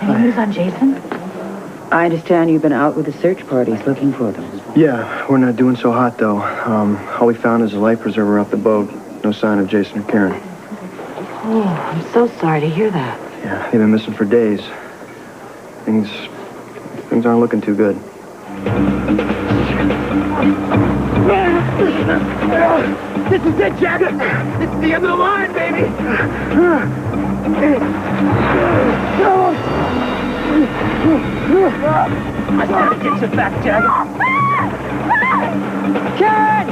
Any news on Jason? I understand you've been out with the search parties looking for them. Yeah, we're not doing so hot, though. All we found is a life preserver off the boat. No sign of Jason or Karen. Oh, I'm so sorry to hear that. Yeah, they've been missing for days. Things aren't looking too good. This is it, Jack. This is the end of the line, baby. I gotta get you back, Jack. Karen!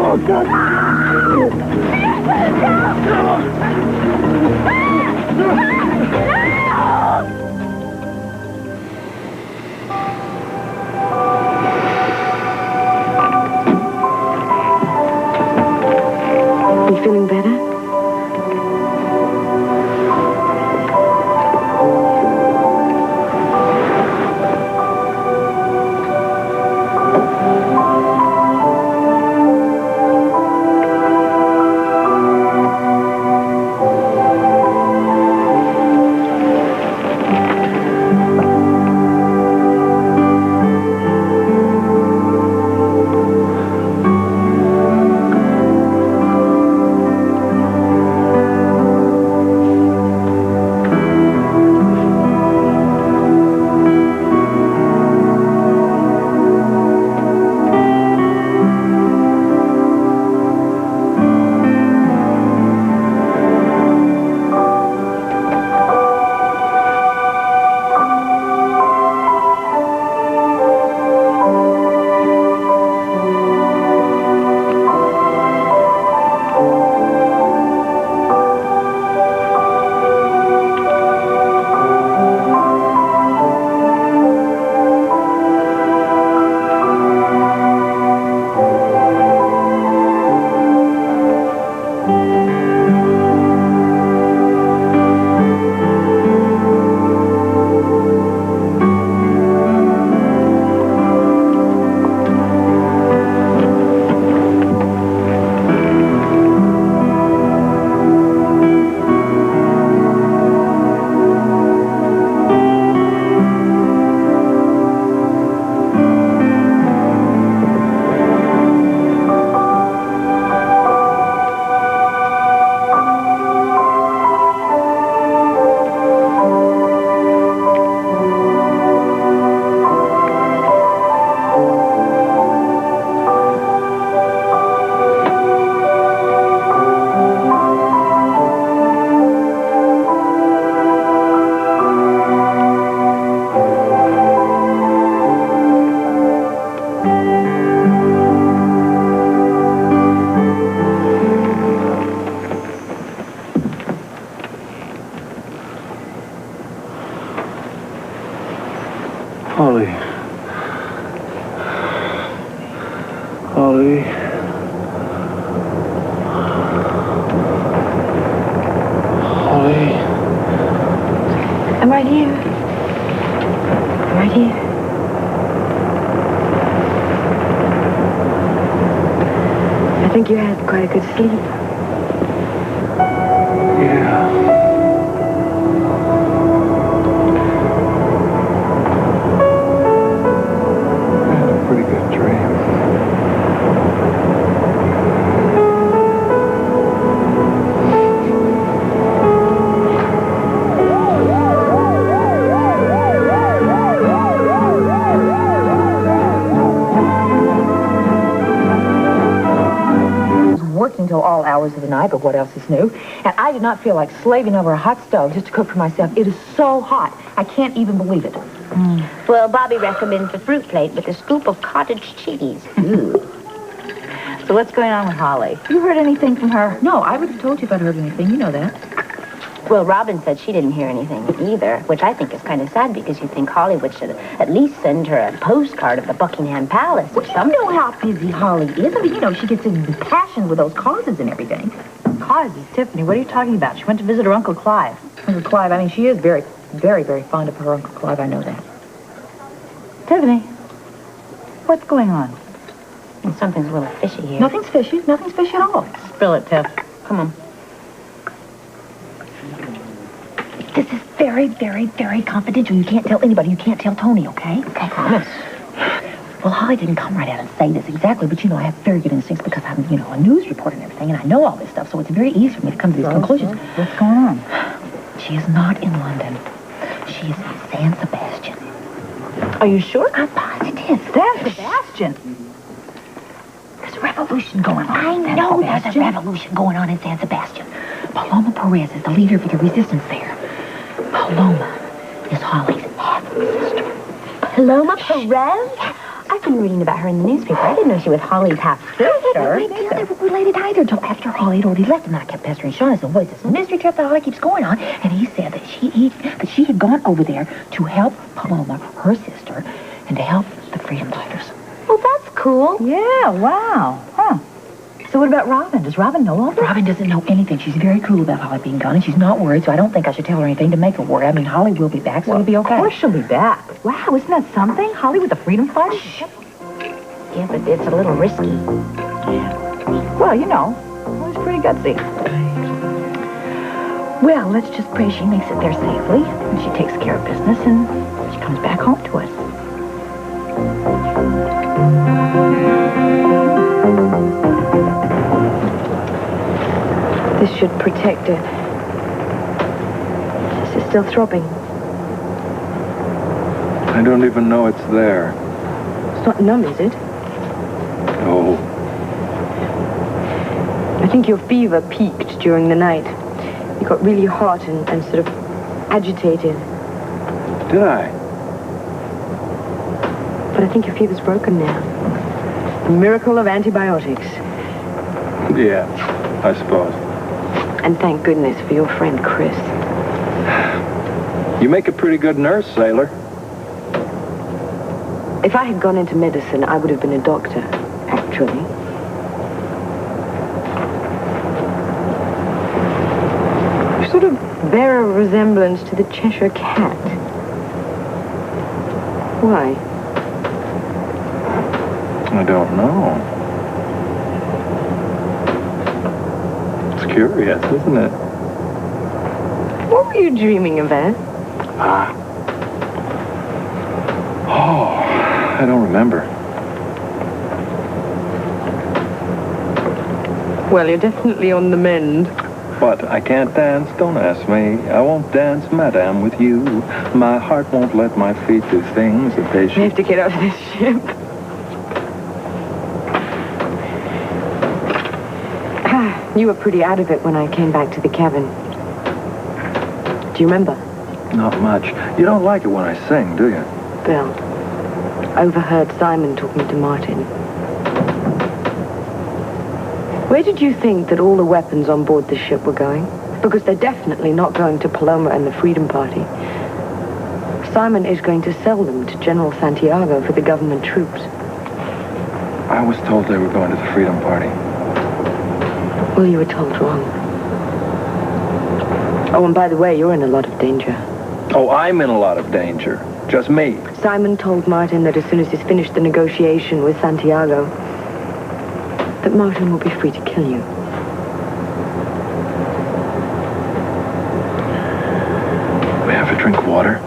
Oh, God. You feeling better? Holly. Holly. Holly. I'm right here. I'm right here. I think you had quite a good sleep. Yeah. Until all hours of the night, but what else is new? And I did not feel like slaving over a hot stove just to cook for myself. It is so hot. I can't even believe it. Well, Bobby recommends a fruit plate with a scoop of cottage cheese. So what's going on with Holly? You heard anything from her? No, I would have told you if I'd heard anything. You know that. Well, Robin said she didn't hear anything either, which I think is kind of sad because you think Hollywood should at least send her a postcard of the Buckingham Palace or something. You know how busy Holly is. I mean, you know, she gets impassioned with those causes and everything. Causes? Tiffany, what are you talking about? She went to visit her Uncle Clive. Uncle Clive, I mean, she is very, very, very fond of her Uncle Clive. I know that. Tiffany, what's going on? Well, something's a little fishy here. Nothing's fishy. Nothing's fishy at all. Spill it, Tiff. Come on. This is very, very, very confidential. You can't tell anybody. You can't tell Tony, okay? Okay, promise. Well, Holly didn't come right out and say this exactly, but, I have very good instincts because I'm, a news reporter and everything, and I know all this stuff, so it's very easy for me to come to these conclusions. What's going on? She is not in London. She is in San Sebastian. Are you sure? I'm positive. San Sebastian? There's a revolution going on. I know there's a revolution going on in San Sebastian. Paloma Perez is the leader for the resistance there. Paloma is Holly's half-sister. Paloma Perez? I've been reading about her in the newspaper. I didn't know she was Holly's half-sister. I knew they were related either until after Holly had already left, and I kept pestering Sean. I said, what is this mystery trip that Holly keeps going on? And he said that she had gone over there to help Paloma, her sister, and to help the freedom fighters. Well, that's cool. Yeah, wow. Huh. So what about Robin? Does Robin know all this? Robin doesn't know anything. She's very cool about Holly being gone, and she's not worried, so I don't think I should tell her anything to make her worry. I mean, Holly will be back, so it'll be okay. Of course she'll be back. Wow, isn't that something? Holly with the freedom fighters? Yeah, but it's a little risky. Well, Holly's pretty gutsy. Well, let's just pray she makes it there safely, and she takes care of business, and she comes back home to us. This should protect her. She's still throbbing. I don't even know it's there. It's not numb, is it? No. I think your fever peaked during the night. You got really hot and sort of agitated. Did I? But I think your fever's broken now. A miracle of antibiotics. Yeah, I suppose. And thank goodness for your friend Chris. You make a pretty good nurse, sailor. If I had gone into medicine, I would have been a doctor, actually. You sort of bear a resemblance to the Cheshire Cat. Why? I don't know. It's curious, isn't it? What were you dreaming of, Anne? Oh, I don't remember. Well, you're definitely on the mend. But I can't dance, don't ask me. I won't dance, madame, with you. My heart won't let my feet do things that they We should. have to get out of this ship. You were pretty out of it when I came back to the cabin. Do you remember? Not much. You don't like it when I sing, do you? Bill, overheard Simon talking to Martin. Where did you think that all the weapons on board the ship were going? Because they're definitely not going to Paloma and the Freedom Party. Simon is going to sell them to General Santiago for the government troops. I was told they were going to the Freedom Party. Well, you were told wrong. Oh, and by the way, you're in a lot of danger. Oh, I'm in a lot of danger. Just me. Simon told Martin that as soon as he's finished the negotiation with Santiago, that Martin will be free to kill you. We have a drink of water.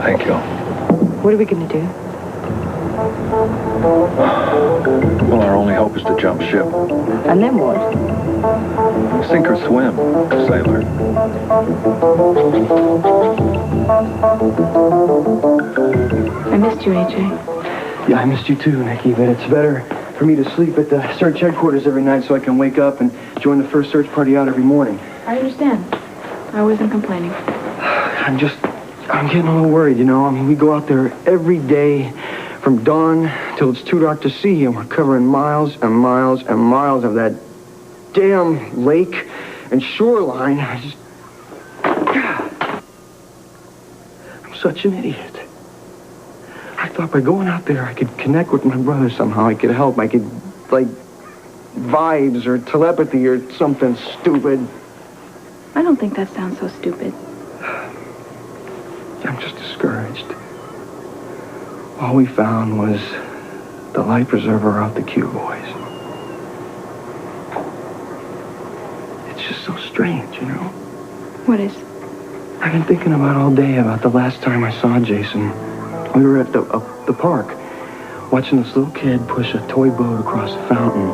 Thank you. What are we going to do? Well, our only hope is to jump ship. And then what? Sink or swim, sailor. I missed you, AJ. Yeah, I missed you too, Nikki, but it's better for me to sleep at the search headquarters every night so I can wake up and join the first search party out every morning. I understand. I wasn't complaining. I'm getting a little worried, I mean, we go out there every day from dawn till it's too dark to see, and we're covering miles and miles and miles of that damn lake and shoreline. I'm such an idiot. I thought by going out there I could connect with my brother somehow. I could help. I could, vibes or telepathy or something stupid. I don't think that sounds so stupid. I'm just discouraged. All we found was the life preserver of the Q boys. It's just so strange, you know? What is? I've been thinking about all day about the last time I saw Jason. We were at the park, watching this little kid push a toy boat across a fountain.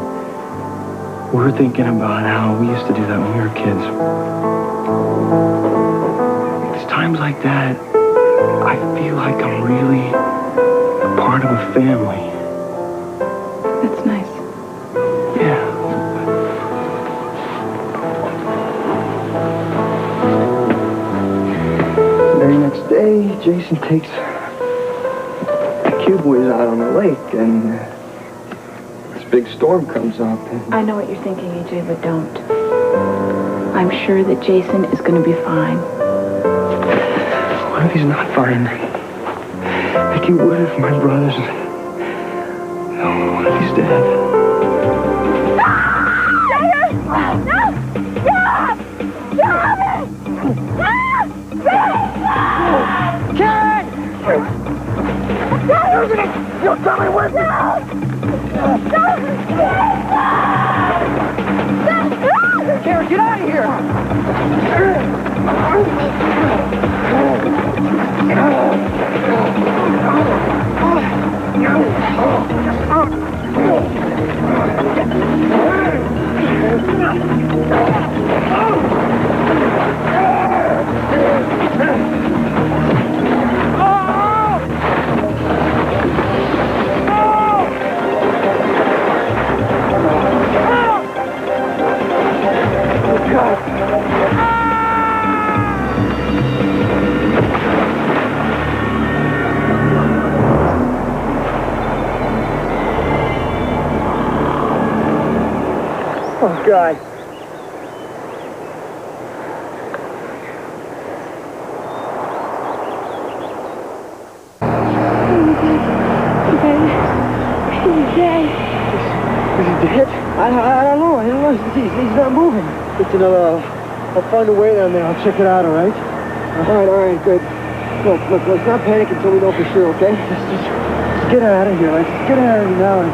We were thinking about how we used to do that when we were kids. It's times like that, I feel like I'm really a part of a family. That's nice. Yeah. The very next day, Jason takes the Q boys out on the lake, and this big storm comes up. And I know what you're thinking, AJ, but don't. I'm sure that Jason is going to be fine. what if he's not fine? Vicky, what if my brother's... Oh, what if he's dead? You're coming with me! Karen, get out of here! Oh, God. Is he dead? I don't know. He's not moving. Listen, I'll find a way down there. I'll check it out, all right? All right, good. Look, let's not panic until we know for sure, okay? Just get out of here. Let's get out of here now, and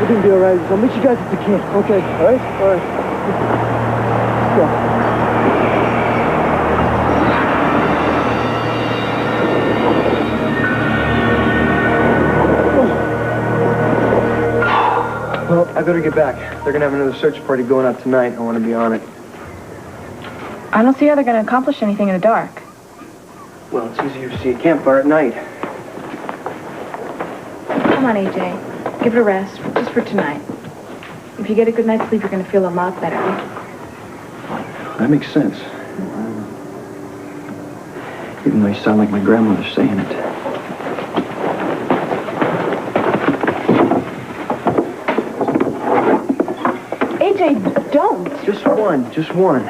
we're gonna be all right. I'll meet you guys at the camp. Okay. All right? All right. Let's go. Well, I better get back. They're gonna have another search party going out tonight. I want to be on it. I don't see how they're going to accomplish anything in the dark. Well, it's easier to see a campfire at night. Come on, AJ. Give it a rest, just for tonight. If you get a good night's sleep, you're going to feel a lot better. That makes sense. Even though you sound like my grandmother saying it. AJ, don't. Just one, just one.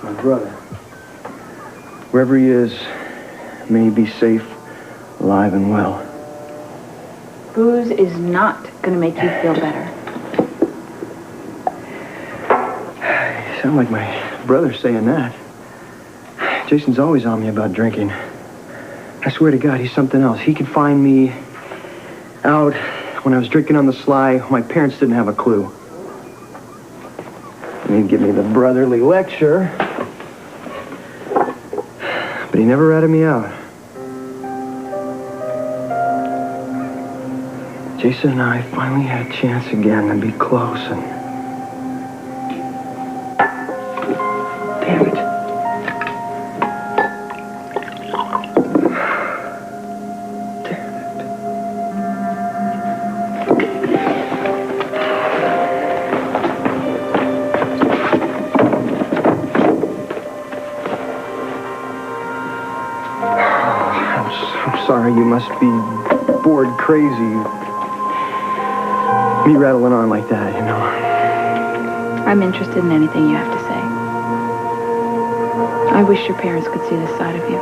My brother. Wherever he is, may he be safe, alive and well. Booze is not going to make you feel better. You sound like my brother saying that. Jason's always on me about drinking. I swear to God, he's something else. He could find me out when I was drinking on the sly. My parents didn't have a clue. And he'd give me the brotherly lecture. But he never ratted me out. Jason and I finally had a chance again to be close, and... Damn it. I'm sorry, you must be bored crazy. Me rattling on like that, you know. I'm interested in anything you have to say. I wish your parents could see this side of you.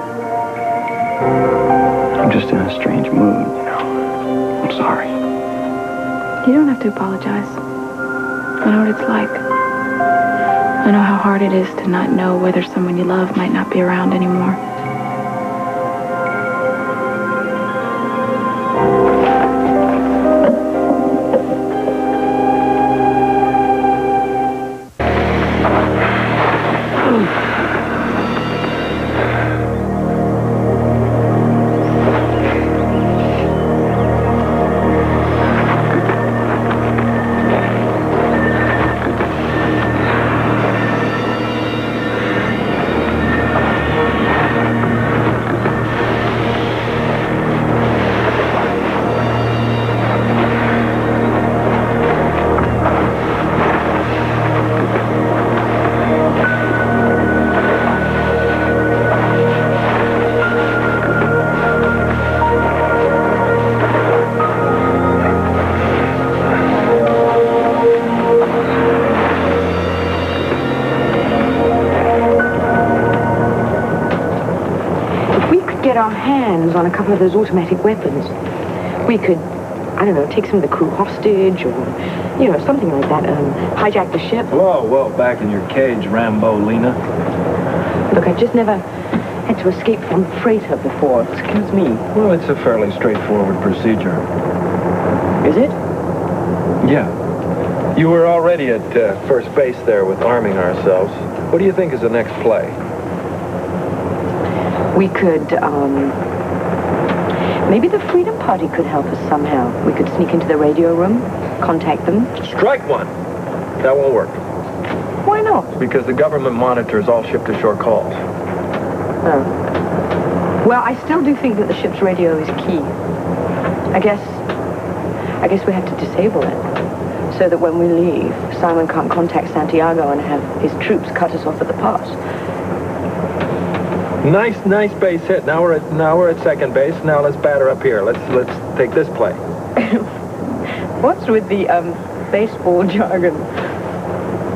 just in a strange mood, you know. I'm sorry. You don't have to apologize. I know what it's like. I know how hard it is to not know whether someone you love might not be around anymore. Our hands on a couple of those automatic weapons. We could, I don't know, take some of the crew hostage or, you know, something like that. Hijack the ship. Whoa, back in your cage, Rambo Lena. Look, I've just never had to escape from a freighter before. Excuse me. Well, it's a fairly straightforward procedure. Is it? Yeah. You were already at first base there with arming ourselves. What do you think is the next play? We could, maybe the Freedom Party could help us somehow. We could sneak into the radio room, contact them. Strike one. That won't work. Why not? Because the government monitors all ship-to-shore calls. Oh. Well, I still do think that the ship's radio is key. I guess we have to disable it, so that when we leave, Simon can't contact Santiago and have his troops cut us off at the pass. Nice base hit. Now we're at second base. Now let's batter up here. Let's take this play. What's with the baseball jargon?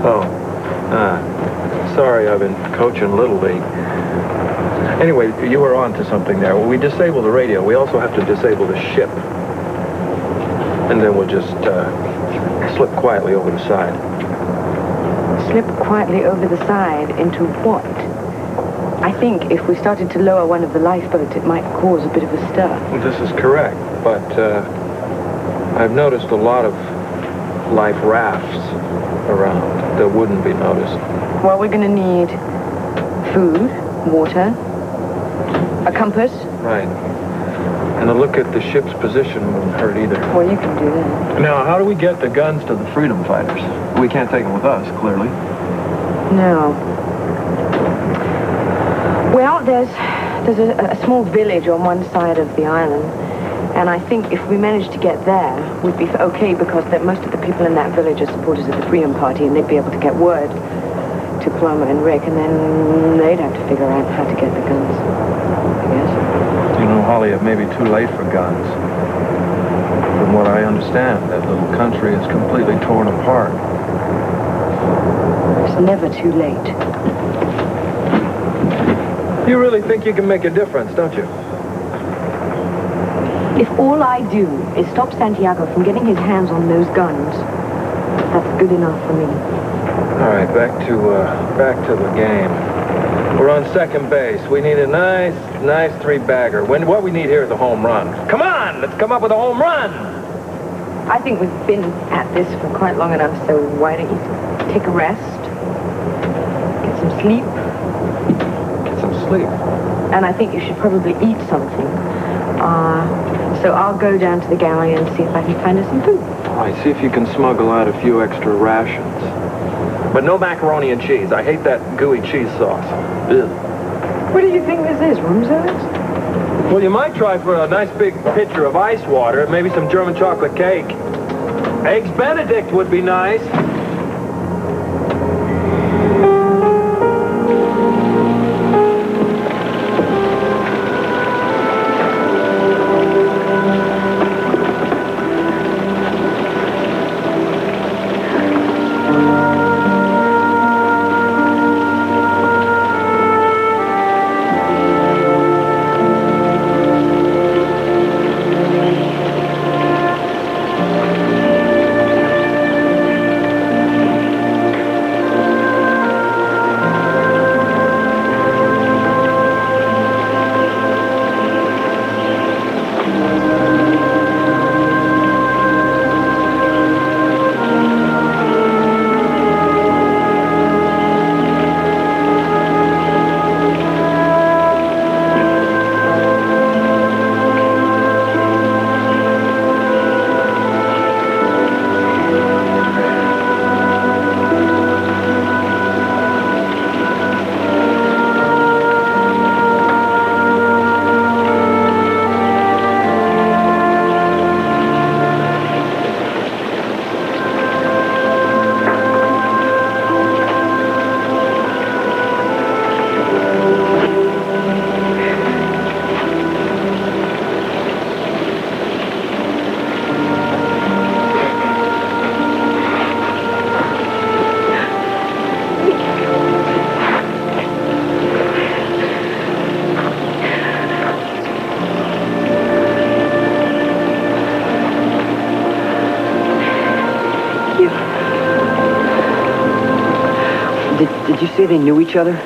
Oh, sorry, I've been coaching Little League. Anyway, you were on to something there. When we disable the radio, we also have to disable the ship. And then we'll just slip quietly over the side. Slip quietly over the side into what? I think if we started to lower one of the lifeboats, it might cause a bit of a stir. Well, this is correct, but I've noticed a lot of life rafts around that wouldn't be noticed. Well, we're going to need food, water, a compass. Right. And a look at the ship's position wouldn't hurt either. Well, you can do that. Now, how do we get the guns to the freedom fighters? We can't take them with us, clearly. No. Well, there's a small village on one side of the island, and I think if we managed to get there, we'd be okay because most of the people in that village are supporters of the Freedom Party, and they'd be able to get word to Paloma and Rick, and then they'd have to figure out how to get the guns, I guess. You know, Holly, it may be too late for guns. From what I understand, that little country is completely torn apart. It's never too late. You really think you can make a difference, don't you? If all I do is stop Santiago from getting his hands on those guns, that's good enough for me. All right, back to the game. We're on second base. We need a nice three-bagger. What we need here is a home run. Come on, let's come up with a home run. I think we've been at this for quite long enough, so why don't you take a rest, get some sleep? And I think you should probably eat something. So I'll go down to the galley and see if I can find us some food. All right, see if you can smuggle out a few extra rations. But no macaroni and cheese. I hate that gooey cheese sauce. Ugh. What do you think this is, room service? Well, you might try for a nice big pitcher of ice water, maybe some German chocolate cake. Eggs Benedict would be nice. Did you say they knew each other?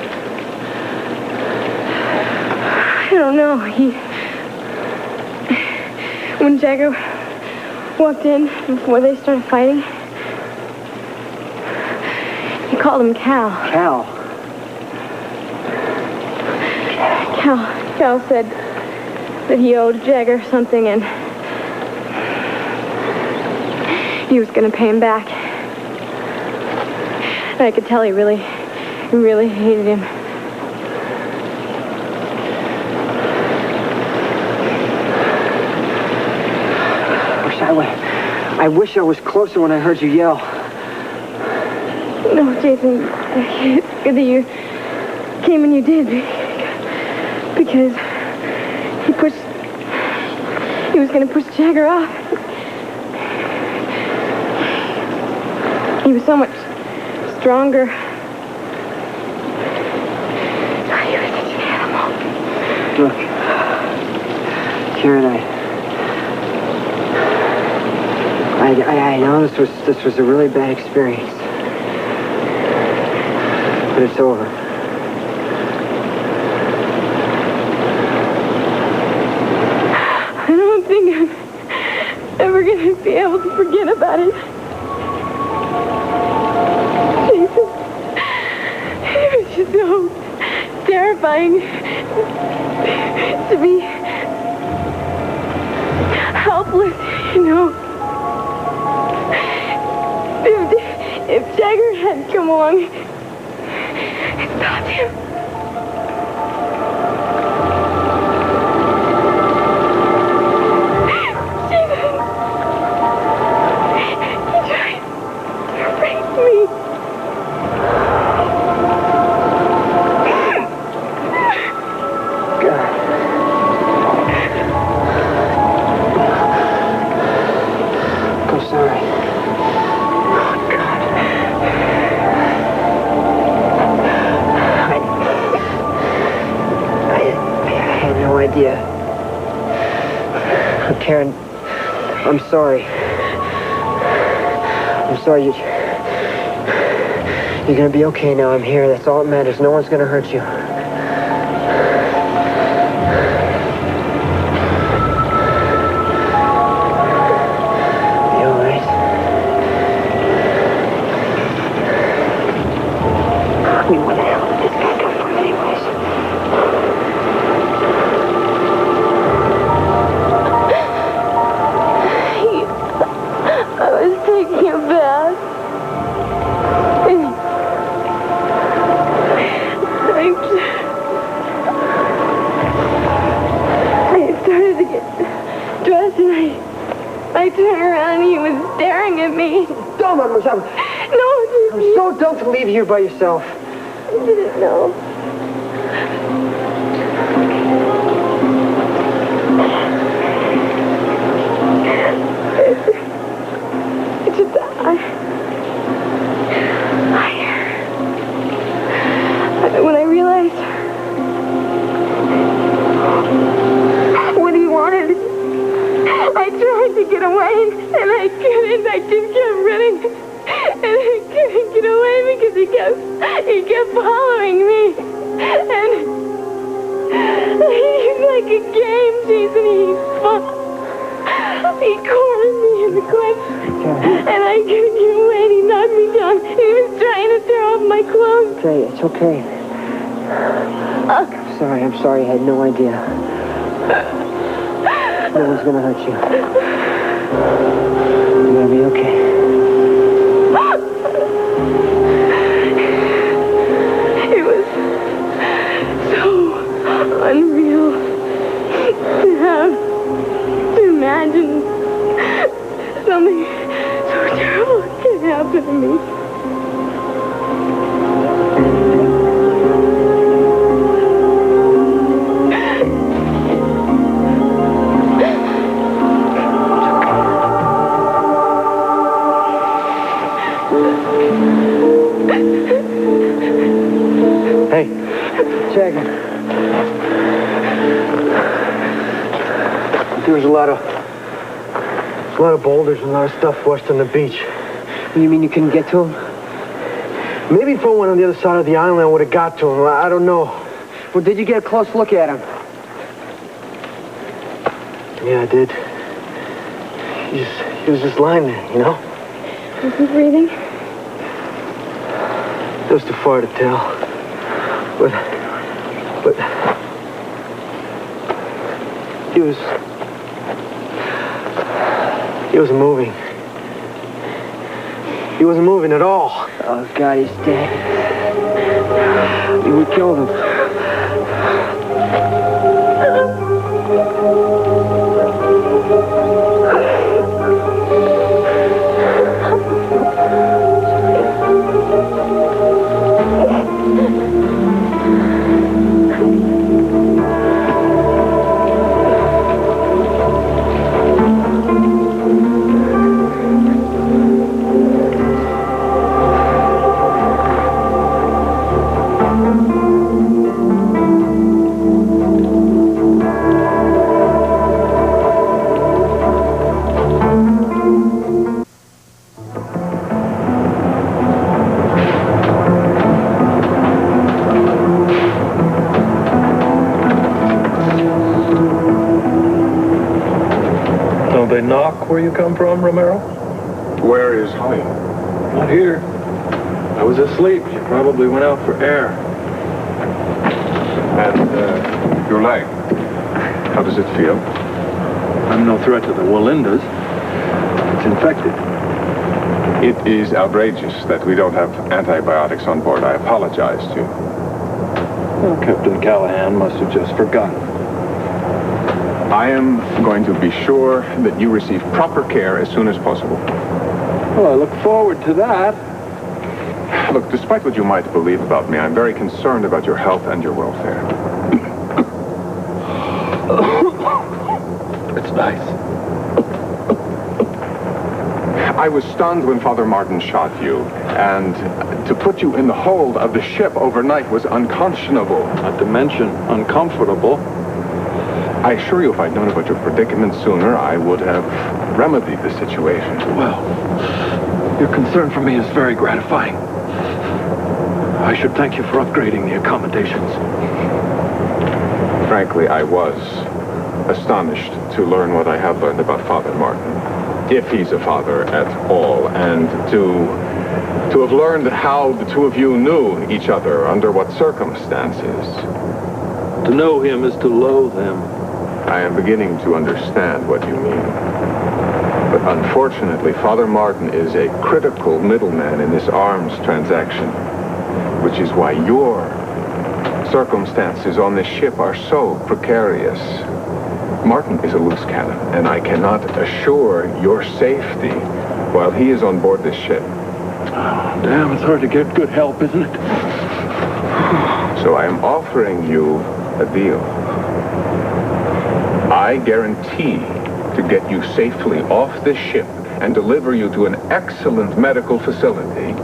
I don't know. When Jagger walked in before they started fighting, he called him Cal. Cal? Cal said that he owed Jagger something and he was going to pay him back. And I could tell he really hated him. I wish I was closer when I heard you yell. No, Jason, it's good that you came when you did, because he was going to push Jagger off. He was so much stronger. He was such an animal. Look, Karen, I know this was a really bad experience, but it's over. I don't think I'm ever going to be able to forget about it. Jesus, it was just so terrifying to be helpless, you know. If Jagger had come along and stopped him. Jesus. He tried to rape me. God. I'm sorry. Idea. Karen, I'm sorry. I'm sorry. You're gonna be okay now. I'm here. That's all that matters. No one's gonna hurt you. You all right? I mean, where the hell did this guy come from anyways? Taking a bath. I started to get dressed and I turned around and he was staring at me. Dumb, I'm No, so dumb to leave here by yourself. I didn't know. When I realized what he wanted, I tried to get away, and I couldn't. I just kept running, and I couldn't get away because he kept following me, and he's like a game, Jason. He cornered me in the cliff, and I couldn't get away, and he knocked me down. He was trying to tear off my clothes. Okay, it's okay. I'm sorry. I had no idea. No one's gonna hurt you. You're gonna be okay. It was so unreal to imagine something so terrible can happen to me. Hey, Jagger. There was a lot of boulders and a lot of stuff washed on the beach. You mean you couldn't get to him? Maybe if I went on the other side of the island, I would have got to him. I don't know. Well, did you get a close look at him? Yeah, I did. He was just lying there, you know? Was he breathing? It was too far to tell. But he wasn't moving. He wasn't moving at all. Oh, God, he's dead. We killed him. They knock where you come from, Romero? Where is Holly? Not here. I was asleep. She probably went out for air. And your leg, how does it feel? I'm no threat to the Walindas. It's infected. It is outrageous that we don't have antibiotics on board. I apologize to you. Well, Captain Callahan must have just forgotten. I am going to be sure that you receive proper care as soon as possible. Well, I look forward to that. Look, despite what you might believe about me, I'm very concerned about your health and your welfare. It's nice. I was stunned when Father Martin shot you, and to put you in the hold of the ship overnight was unconscionable. Not to mention uncomfortable. I assure you, if I'd known about your predicament sooner, I would have remedied the situation. Well, your concern for me is very gratifying. I should thank you for upgrading the accommodations. Frankly, I was astonished to learn what I have learned about Father Martin, if he's a father at all, and to have learned how the two of you knew each other, under what circumstances. To know him is to loathe him. I am beginning to understand what you mean. But unfortunately, Father Martin is a critical middleman in this arms transaction, which is why your circumstances on this ship are so precarious. Martin is a loose cannon, and I cannot assure your safety while he is on board this ship. Oh, damn, it's hard to get good help, isn't it? So I am offering you a deal. I guarantee to get you safely off this ship and deliver you to an excellent medical facility.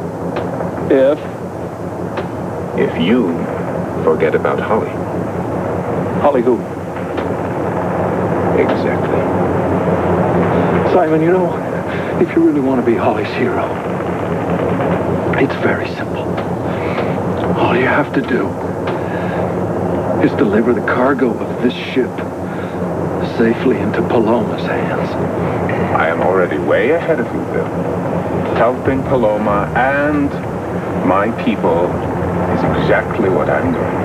If you forget about Holly. Holly who? Exactly. Simon, you know, if you really want to be Holly's hero, it's very simple. All you have to do is deliver the cargo of this ship safely into Paloma's hands. I am already way ahead of you, Bill. Helping Paloma and my people is exactly what I'm doing.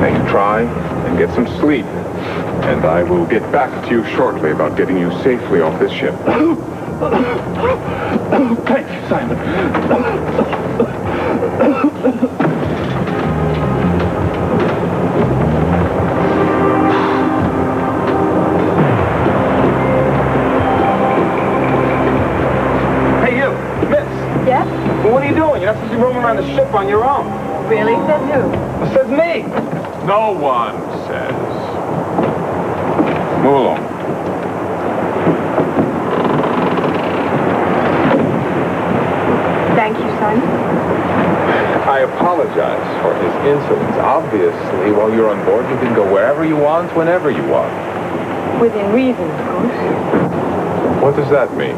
Now you try and get some sleep, and I will get back to you shortly about getting you safely off this ship. Thank you, Simon. What are you doing? You're not supposed to be roaming around the ship on your own. Really? Says who? It says me. No one says. Move along. Thank you, Simon. I apologize for his insolence. Obviously, while you're on board, you can go wherever you want, whenever you want. Within reason, of course. What does that mean?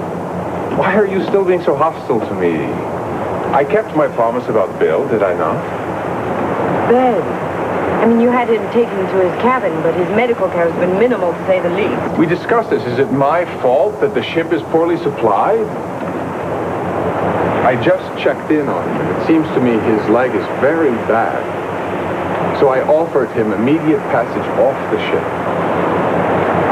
Why are you still being so hostile to me? I kept my promise about Bill, did I not? Ben. I mean, you had him taken to his cabin, but his medical care has been minimal, to say the least. We discussed this. Is it my fault that the ship is poorly supplied? I just checked in on him, and it seems to me his leg is very bad. So I offered him immediate passage off the ship.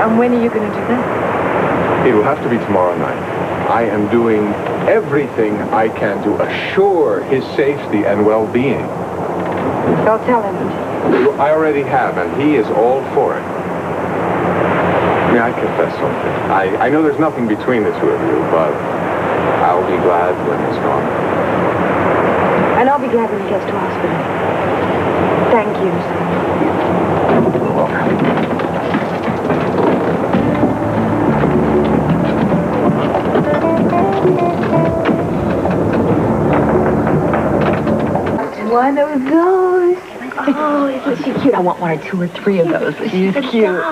And when are you going to do that? It will have to be tomorrow night. I am doing everything I can to assure his safety and well-being. I'll tell him. I already have, and he is all for it. May I confess something? I know there's nothing between the two of you, but I'll be glad when he's gone. And I'll be glad when he gets to hospital. Thank you. You're welcome. One of those. Oh, isn't she cute? I want one or two or three of those. She's cute.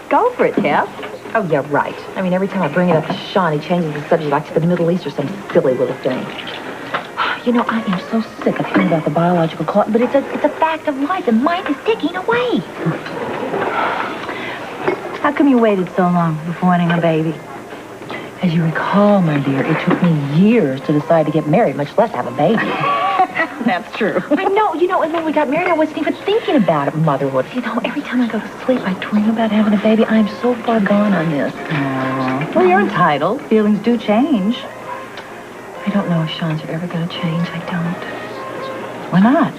Go for it, Tiff. Oh, yeah, right. I mean, every time I bring it up to Sean, he changes the subject like to the Middle East or some silly little thing. You know, I am so sick of hearing about the biological clock, but it's a fact of life, and mine is ticking away. How come you waited so long before wanting a baby? As you recall, my dear, it took me years to decide to get married, much less have a baby. That's true. I know, and when we got married, I wasn't even thinking about it, motherhood. Every time I go to sleep, I dream about having a baby. I'm so far gone on this. Aww. Well, you're entitled. Feelings do change. I don't know if Sean's ever going to change. I don't. Why not?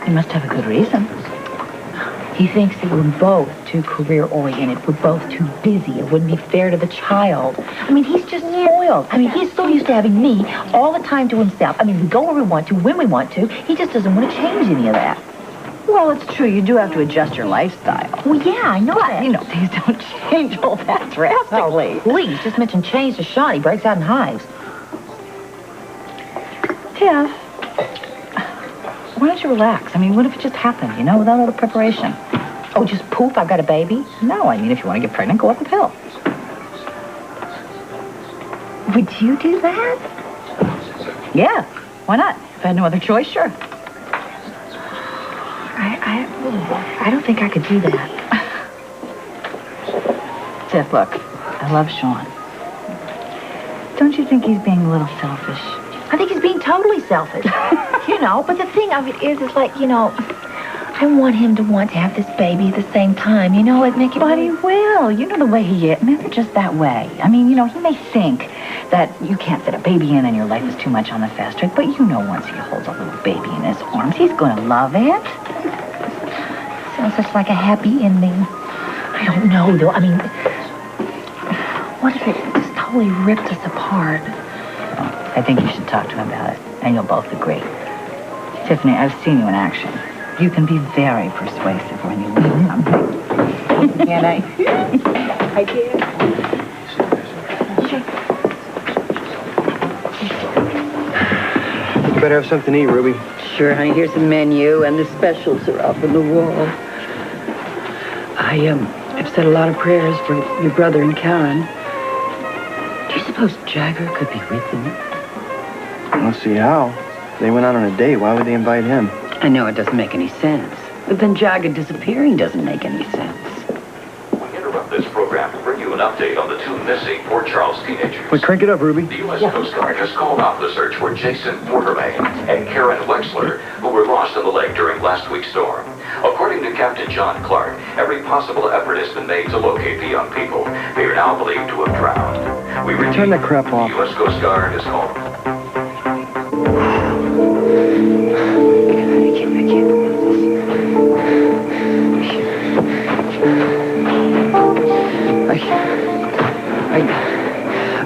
He must have a good reason. He thinks that we're both too career-oriented. We're both too busy. It wouldn't be fair to the child. I mean, he's just spoiled. I mean, he's so used to having me all the time to himself. I mean, we go where we want to, when we want to. He just doesn't want to change any of that. Well, it's true. You do have to adjust your lifestyle. Well, yeah, I know that. Things don't change all that drastically. Oh, please, just mention change to Sean. He breaks out in hives. Tiff, why don't you relax? I mean, what if it just happened, without all the preparation? Oh, just poof, I've got a baby? No, I mean, if you want to get pregnant, go up the pill. Would you do that? Yeah, why not? If I had no other choice, sure. I don't think I could do that. Tiff, look, I love Sean. Don't you think he's being a little selfish? I think he's being totally selfish. But the thing of it is like, I want him to want to have this baby at the same time. It'd make it... But he will. You know the way he is. Men are just that way. I mean, he may think that you can't fit a baby in and your life is too much on the fast track, but once he holds a little baby in his arms, he's going to love it. Sounds just like a happy ending. I don't know, though. I mean, what if it just totally ripped us apart? I think you should talk to him about it, and you'll both agree. Tiffany, I've seen you in action. You can be very persuasive when you mean something. Can't I? I can. You better have something to eat, Ruby. Sure, honey. Here's the menu, and the specials are up on the wall. I've said a lot of prayers for your brother and Karen. Do you suppose Jagger could be with them? Let's see how. They went out on a date. Why would they invite him? I know it doesn't make any sense. But then Jagger disappearing doesn't make any sense. We interrupt this program to bring you an update on the two missing Port Charles teenagers. Wait, crank it up, Ruby. The U.S. Coast Guard has called off the search for Jason Portermain and Karen Wexler, who were lost in the lake during last week's storm. According to Captain John Clark, every possible effort has been made to locate the young people. They are now believed to have drowned. We repeat, turn that crap off. The U.S. Coast Guard has called.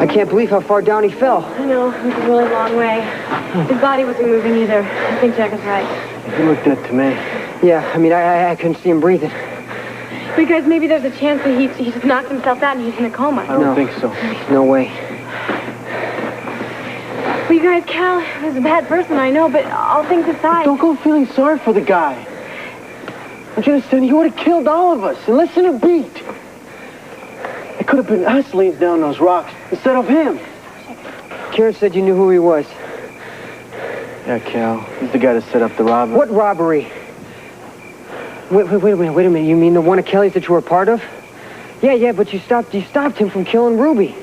I can't believe how far down he fell. I know, it was a really long way. His body wasn't moving either. I think Jack is right. He looked dead to me. Yeah, I mean, I couldn't see him breathing. Because maybe there's a chance that he just knocked himself out and he's in a coma. I don't think so. No way. Well, you guys, Cal is a bad person, I know, but all things aside... Don't go feeling sorry for the guy. Don't you understand? He would have killed all of us in less than a beat. It could have been us laying down those rocks instead of him. Karen said you knew who he was. Yeah, Cal. He's the guy that set up the robbery. What robbery? Wait a minute. You mean the one of Kelly's that you were a part of? Yeah, but you stopped him from killing Ruby.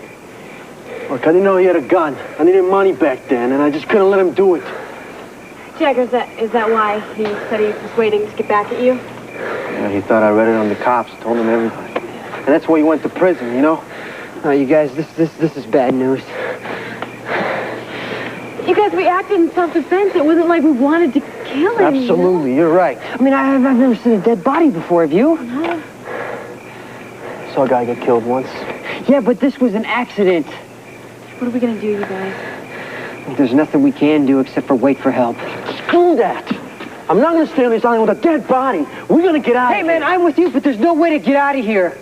Look, I didn't know he had a gun. I needed money back then, and I just couldn't let him do it. Jagger, is that why he said he was waiting to get back at you? Yeah, he thought I read it on the cops, told him everything. And that's why he went to prison, you know? Oh, you guys, this is bad news. You guys, we acted in self-defense. It wasn't like we wanted to kill him. Absolutely, you're right. I mean, I've never seen a dead body before, have you? No. Saw a guy get killed once. Yeah, but this was an accident. What are we gonna do, you guys? There's nothing we can do except for wait for help. Screw that! I'm not gonna stay on this island with a dead body. We're gonna get out of here. Hey, man, I'm with you, but there's no way to get out of here.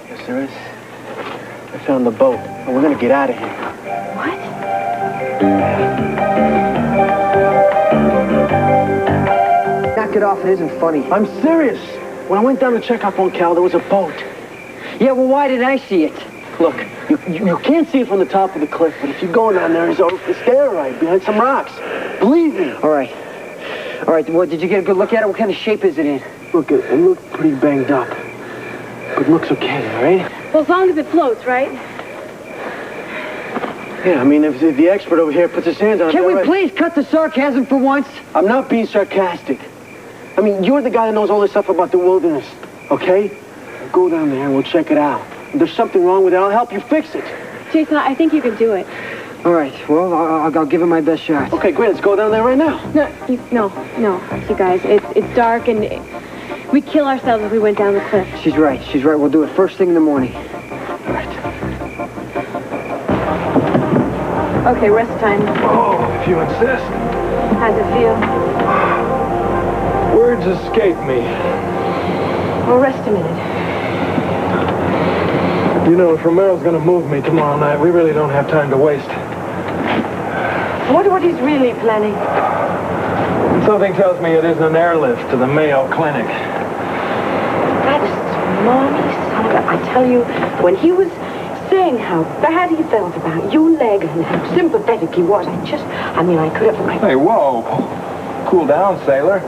Yes, there is. I found the boat, and we're gonna get out of here. What? Knock it off, it isn't funny. I'm serious. When I went down to check up on Cal, there was a boat. Yeah, well, why didn't I see it? Look, you can't see it from the top of the cliff, but if you go down there, it's there, right, behind some rocks. Believe me. All right, well, did you get a good look at it? What kind of shape is it in? Look, it looked pretty banged up. But it looks okay, all right? Well, as long as it floats, right? Yeah, I mean, if the expert over here puts his hands on it... Can we please cut the sarcasm for once? I'm not being sarcastic. I mean, you're the guy that knows all this stuff about the wilderness, okay? Go down there and we'll check it out. If there's something wrong with it, I'll help you fix it. Jason, I think you can do it. All right, well, I'll give it my best shot. Okay, great. Let's go down there right now. No, you guys. It's dark and we'd kill ourselves if we went down the cliff. She's right. We'll do it first thing in the morning. All right. Okay, rest time. Oh, if you insist. How's it feel? Words escape me. Well, rest a minute. You know, if Romero's gonna move me tomorrow night, we really don't have time to waste. What he's really planning? Something tells me it isn't an airlift to the Mayo Clinic. That's Mommy Saga. I tell you, when he was saying how bad he felt about your leg and how sympathetic he was, I could have... Hey, whoa. Cool down, sailor.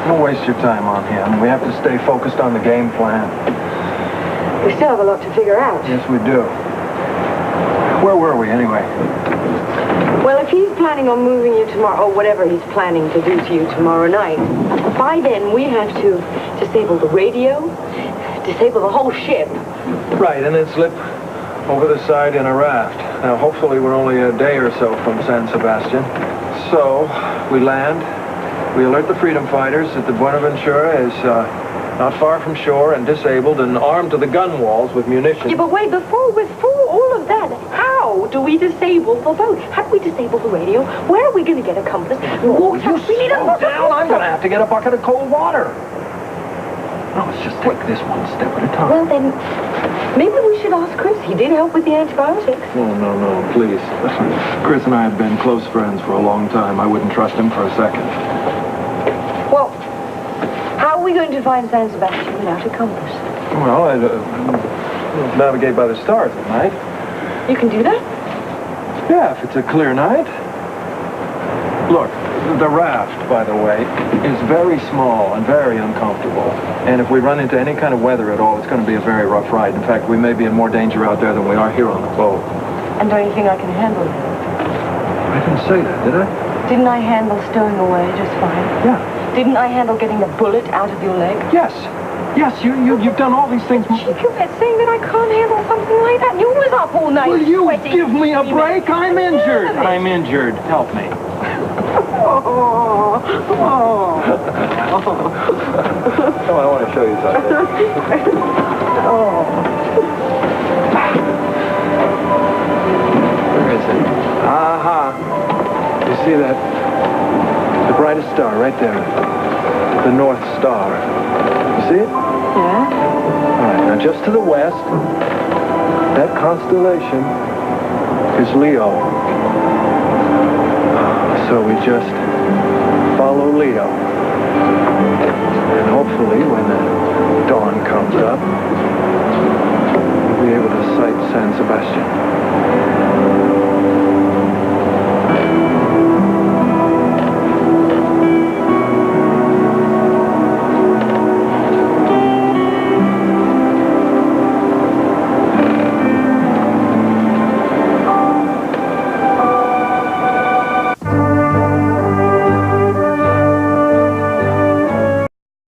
Don't waste your time on him. We have to stay focused on the game plan. We still have a lot to figure out. Yes, we do. Where were we, anyway? Well, if he's planning on moving you tomorrow, or whatever he's planning to do to you tomorrow night, by then we have to disable the radio, disable the whole ship. Right, and then slip over the side in a raft. Now, hopefully we're only a day or so from San Sebastian. So, we land, we alert the freedom fighters that the Buenaventura is not far from shore and disabled and armed to the gun walls with munitions. Yeah, but wait, before all of that, how do we disable the boat? How do we disable the radio? Where are we going to get a compass? We need a bucket. Down, I'm going to have to get a bucket of cold water. No, let's just take this one step at a time. Well, then, maybe we should ask Chris. He did help with the antibiotics. Oh, no, please. Chris and I have been close friends for a long time. I wouldn't trust him for a second. Well, how are we going to find San Sebastian without a compass? Well, I'd navigate by the stars at night. You can do that? Yeah, if it's a clear night. Look, the raft, by the way, is very small and very uncomfortable. And if we run into any kind of weather at all, it's going to be a very rough ride. In fact, we may be in more danger out there than we are here on the boat. And don't you think I can handle it? I didn't say that, did I? Didn't I handle stowing away just fine? Yeah. Didn't I handle getting the bullet out of your leg? Yes. Yes, you've done all these things. You're saying that I can't handle something like that? You was up all night. Will you sweating. give me a break? I'm injured. I'm injured. Help me. Oh, I want to show you something. Where is it? Aha. You see that? The brightest star right there. The North Star. You see it? Yeah? All right, now just to the west, that constellation is Leo. So we just follow Leo. And hopefully when the dawn comes up, we'll be able to sight San Sebastian.